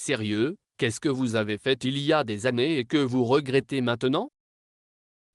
Sérieux, qu'est-ce que vous avez fait il y a des années et que vous regrettez maintenant?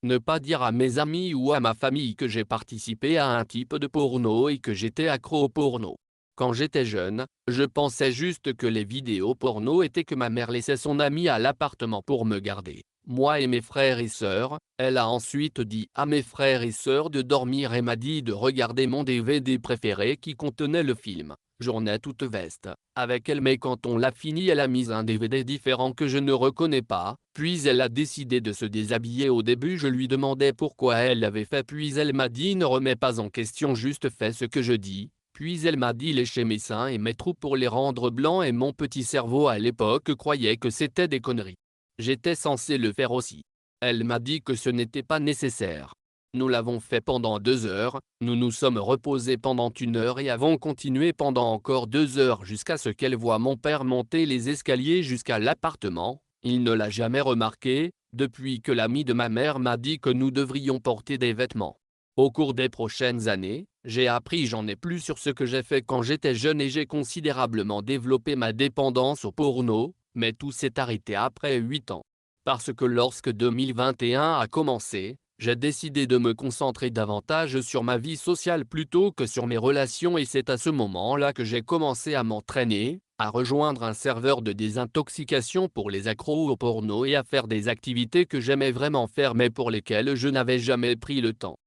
Ne pas dire à mes amis ou à ma famille que j'ai participé à un type de porno et que j'étais accro au porno. Quand j'étais jeune, je pensais juste que les vidéos porno étaient que ma mère laissait son ami à l'appartement pour me garder, moi et mes frères et sœurs. Elle a ensuite dit à mes frères et sœurs de dormir et m'a dit de regarder mon DVD préféré qui contenait le film Journée toute veste avec elle, mais quand on l'a fini elle a mis un DVD différent que je ne reconnais pas, puis elle a décidé de se déshabiller. Au début je lui demandais pourquoi elle l'avait fait, puis elle m'a dit ne remets pas en question, juste fais ce que je dis. Puis elle m'a dit lécher mes seins et mes trous pour les rendre blancs et mon petit cerveau à l'époque croyait que c'était des conneries. J'étais censé le faire aussi. Elle m'a dit que ce n'était pas nécessaire. Nous l'avons fait pendant 2 heures, nous nous sommes reposés pendant 1 heure et avons continué pendant encore 2 heures jusqu'à ce qu'elle voie mon père monter les escaliers jusqu'à l'appartement. Il ne l'a jamais remarqué, depuis que l'ami de ma mère m'a dit que nous devrions porter des vêtements. Au cours des prochaines années, j'ai appris j'en ai plus sur ce que j'ai fait quand j'étais jeune et j'ai considérablement développé ma dépendance au porno, mais tout s'est arrêté après 8 ans. Parce que lorsque 2021 a commencé, j'ai décidé de me concentrer davantage sur ma vie sociale plutôt que sur mes relations et c'est à ce moment-là que j'ai commencé à m'entraîner, à rejoindre un serveur de désintoxication pour les accros au porno et à faire des activités que j'aimais vraiment faire mais pour lesquelles je n'avais jamais pris le temps.